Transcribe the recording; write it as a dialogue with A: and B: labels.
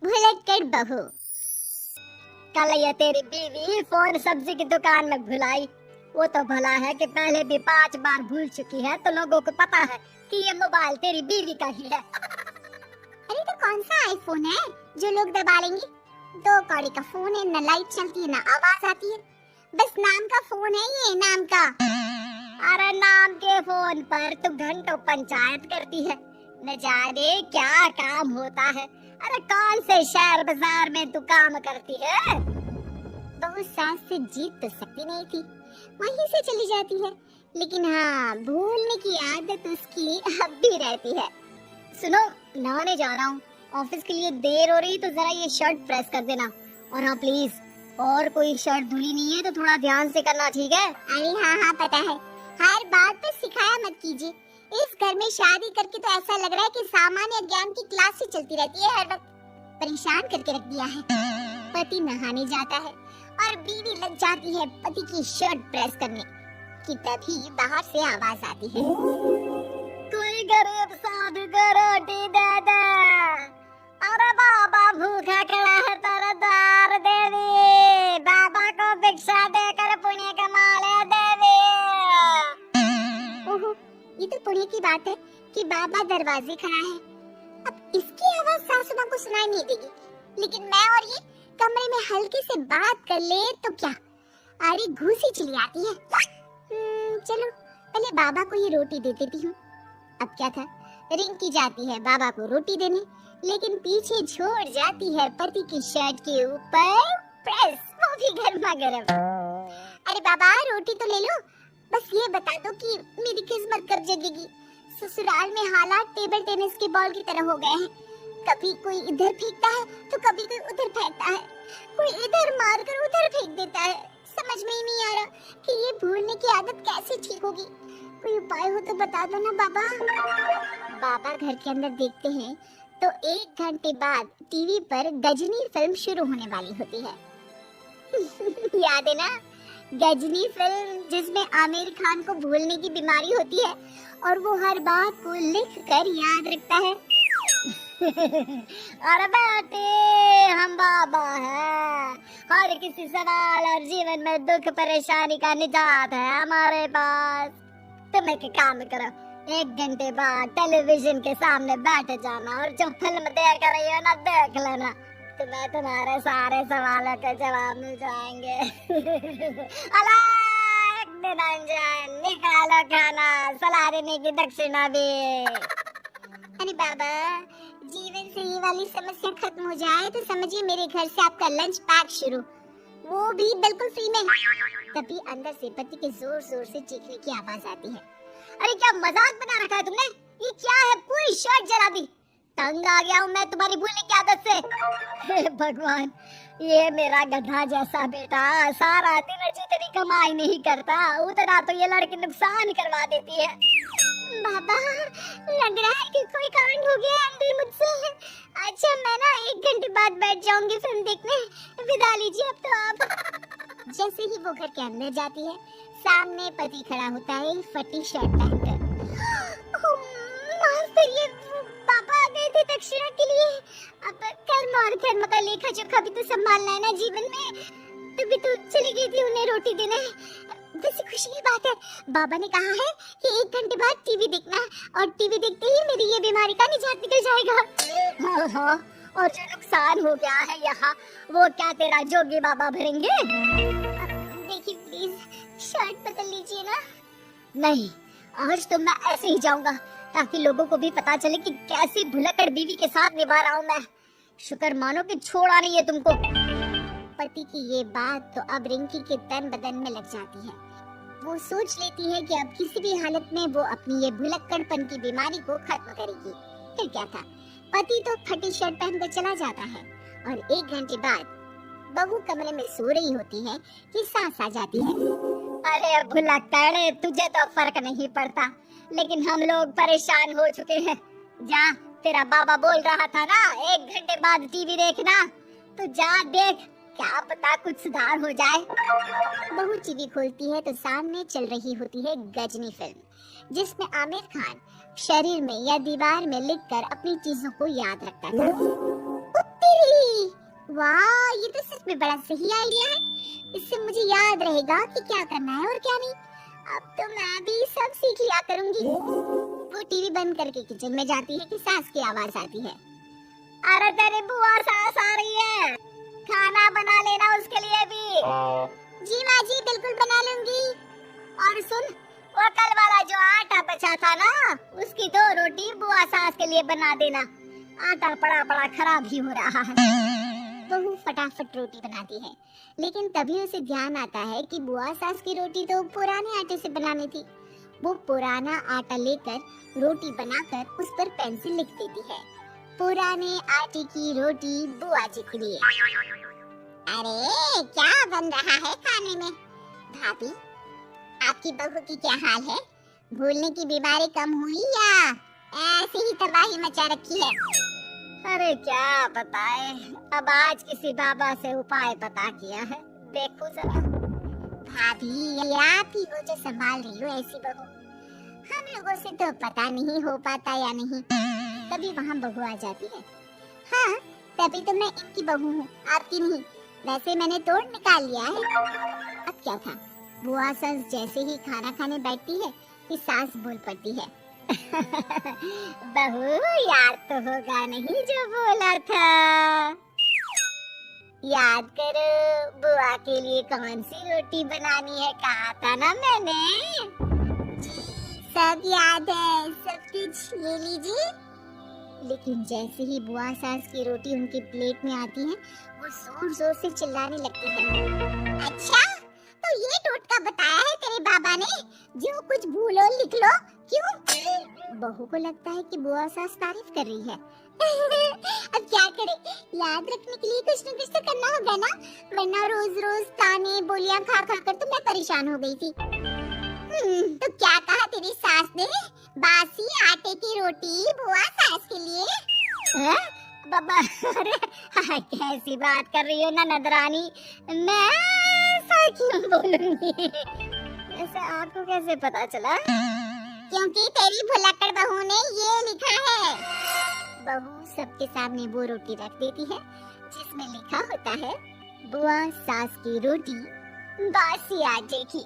A: भुलक्कड़ बहू। कल ये तेरी बीवी फोन सब्जी की दुकान में भुलाई। वो तो भला है कि पहले भी 5 बार भूल चुकी है, तो लोगों को पता है कि ये मोबाइल तेरी बीवी का ही है। अरे तो कौन सा आईफोन है जो लोग दबा लेंगे? 2 कौड़ी का फोन है, न लाइट चलती है न आवाज आती है, बस नाम का फोन है ये, नाम का। अरे नाम के फोन पर तू घंटों पंचायत करती है, न जाने क्या काम होता है। अरे कौन से शहर बाजार में तू काम करती है? बहुत सास से जीत तो सकती नहीं थी, वहीं से चली जाती है, लेकिन हाँ भूलने की आदत उसकी अब भी रहती है। सुनो, नहाने जा रहा हूँ, ऑफिस के लिए देर हो रही, तो जरा ये शर्ट प्रेस कर देना। और हाँ प्लीज, और कोई शर्ट धुली नहीं है तो थोड़ा ध्यान से करना, ठीक है? अरे हाँ हाँ पता है, हर बात पे सिखाया मत कीजिए। इस घर में शादी करके तो ऐसा लग रहा है कि सामान्य ज्ञान की क्लास ही चलती रहती है, हर वक्त परेशान करके रख दिया है। पति नहाने जाता है और बीवी लग जाती है पति की शर्ट प्रेस करने कि तभी बाहर से आवाज आती है, कोई गरीब साधु को रोटी दे दे। अरे बाबा भूखा खड़ा है तेरे द्वार देवी, बाबा को भिक्षा देकर पुण्य कमा ले देवी। ओहो, ये तो पुण्य की बात है कि बाबा दरवाजे खड़ा है। अब इसकी आवाज सासू माँ को सुनाई नहीं देगी, लेकिन मैं और ये कमरे में हल्के से बात कर ले तो क्या, अरे घूसी चली आती है। चलो पहले बाबा को ये रोटी दे देती हूँ। अब क्या था, रिंकी जाती है बाबा को रोटी देने, लेकिन पीछे छोड़ जाती है पति की शर्ट के ऊपर प्रेस, वो भी गर्मा गर्म। अरे बाबा रोटी तो ले लो, बस ये बता दो कि मेरी किस्मत कब जगेगी। ससुराल में हालात टेबल टेनिस के बॉल की तरह हो गए हैं, कभी कोई इधर फेंकता है तो कभी कोई उधर फेंकता है, कोई इधर मारकर उधर फेंक देता है। समझ में ही नहीं आ रहा कि ये भूलने की आदत कैसे ठीक होगी। कोई उपाय हो तो बता दो ना बाबा। बाबा घर के अंदर देखते हैं तो 1 घंटे बाद टीवी पर गजनी फिल्म शुरू होने वाली होती है। याद है ना, गजनी फिल्म जिसमें आमिर खान को भूलने की बीमारी होती है और वो हर बात को लिख कर याद रखता है। अरे बेटे हम बाबा हैं, हर किसी सवाल और जीवन में दुख परेशानी का निजात है हमारे पास। तुम एक काम करो, 1 घंटे बाद टेलीविजन के सामने बैठ जाना और जो फिल्म देख रही हो ना देख लेना, तुम्हें तुम्हारे सारे सवालों के जवाब मिल जाएंगे। अलग निरंजन, निकालो खाना, सलाह देने की दक्षिणा भी। अरे बाबा, जीवन से ये वाली समस्या खत्म हो जाए तो समझिए मेरे घर से आपका लंच पैक शुरू, वो भी बिल्कुल फ्री में। तभी अंदर से पति के जोर जोर से चीखने की आवाज आती है। अरे क्या मजाक बना रखा है तुमने? ये क्या है, पूरी शर्ट जला दी। तंग आ गया हूँ मैं तुम्हारी भूलने की आदत से। हे भगवान, ये मेरा गधा जैसा बेटा सारा दिन जितनी कमाई नहीं करता उतना तो ये लड़की नुकसान करवा देती है। बाबा लग रहा है कि कोई कांड हो गया अंदर मुझसे। अच्छा मैं ना 1 घंटे बाद बैठ जाऊंगी फिल्म देखने, विदा लीजिए अब तो आप। जैसे ही वो घर के अंदर जाती है, सामने पति खड़ा होता है फटी शर्ट पहनकर। माफ करिए, पापा आ गए थे दक्षिणा के लिए। अब कर्म और कर्म का लेखा जोखा भी तो संभालना है ना जीवन में, तभी तो चली गई थी उन्हें रोटी देने। वैसे खुशी की बात है, बाबा ने कहा है कि 1 घंटे बाद टीवी देखना, और टीवी देखते ही मेरी ये बीमारी का निजात निकल जाएगा। हाँ, और जो नुकसान हो गया है यहाँ, वो क्या तेरा जोगी बाबा भरेंगे? देखिए प्लीज शर्ट बदल लीजिए ना। नहीं, आज तो मैं ऐसे ही जाऊंगा ताकि लोगों को भी पता चले कि कैसी भुलक्कड़ बीवी के साथ निभा रहा हूँ मैं। शुक्र मानो कि छोड़ा नहीं है तुमको। पति की ये बात तो अब रिंकी के तन बदन में लग जाती है। वो सोच लेती है कि अब किसी भी हालत में वो अपनी ये भुलक्कड़पन की बीमारी को खत्म करेगी। फिर क्या था, पति तो फटी शर्ट पहनकर चला जाता है और 1 घंटे बाद बहू कमरे में सो रही होती है कि सास आ जाती है। अरे भुलक्कड़, तुझे तो फर्क नहीं पड़ता, लेकिन हम लोग परेशान हो चुके हैं। जा, तेरा बाबा बोल रहा था ना 1 घंटे बाद टीवी देखना, तो जा देख, क्या पता कुछ सुधार हो जाए। बहू टीवी खोलती है तो सामने चल रही होती है गजनी फिल्म, जिसमें आमिर खान शरीर में या दीवार में लिखकर अपनी चीजों को याद रखता था।
B: तेरी, वाह ये तो सच में बड़ा सही आइडिया है। इससे मुझे याद रहेगा कि क्या करना है और क्या नहीं। अब तो मैं भी सब सीख लिया करूंगी। वो टीवी बंद करके किचन में जाती है कि सास की आवाज आती है।
A: अरे तेरी बुआ सास आ रही है, खाना बना लेना उसके लिए भी।
B: जी माँ जी, बिल्कुल बना लूंगी।
A: और सुन, वो कल वाला जो आटा बचा था ना, उसकी 2 रोटी बुआ सास के लिए बना देना। आटा पड़ा पड़ा खराब ही हो रहा है।
B: बहू फटाफट रोटी बनाती है, लेकिन तभी उसे ध्यान आता है कि बुआ सास की रोटी तो पुराने आटे से बनानी थी। वो पुराना आटा लेकर रोटी बनाकर उस पर पेन से लिख देती है, पुराने आटे की रोटी बुआ जी के लिए। अरे क्या बन रहा है खाने में? भाभी, आपकी बहू की क्या हाल है? भूलने की बीमारी कम हुई या ऐसे ही तबाही मचा रखी है?
A: अरे क्या बताए, अब आज किसी बाबा से उपाय पता किया है, देखो जरा।
B: भाभी, ये आप ही हो जो संभाल रही हो ऐसी बहू। हम लोगों से तो पता नहीं हो पाता या नहीं। तभी वहाँ बहू आ जाती है। हाँ, तभी तो मैं इनकी बहू हूँ, आपकी नहीं। वैसे मैंने तोड़ निकाल लिया है। अब क्या था, बुआ सास जैसे ही खाना खाने बैठती है कि सास बोल पड़ती है।
A: बहू, याद तो होगा नहीं जो बोला था? याद करो, बुआ के लिए कौन सी रोटी बनानी है, कहा था ना मैंने।
B: सब याद है, सब कुछ ले लीजिए। लेकिन जैसे ही बुआ सास की रोटी उनकी प्लेट में आती है, वो जोर जोर से चिल्लाने लगती है। अच्छा, तो ये टोटका बताया है तेरे बाबा ने, जो कुछ भूलो लिख लो, क्यों? बहू को लगता है कि बुआ सास तारीफ कर रही है। अब क्या करें, याद रखने के लिए कुछ न कुछ तो करना होगा ना, वरना रोज रोज ताने बोलियां खा खा कर तो मैं परेशान हो गई थी। तो क्या कहा तेरी सास ने? बासी आटे की रोटी बुआ सास के लिए?
A: बाबा, अरे कैसी बात कर रही हो ना नदरानी, मैं ऐसा क्यों बोलूंगी? ऐसे आपको कैसे पता चला?
B: क्योंकि तेरी भुलक्कड़ बहू ने ये लिखा है। बहू सबके सामने वो रोटी रख देती है जिसमें लिखा होता है, बुआ सास की रोटी बासी आटे की।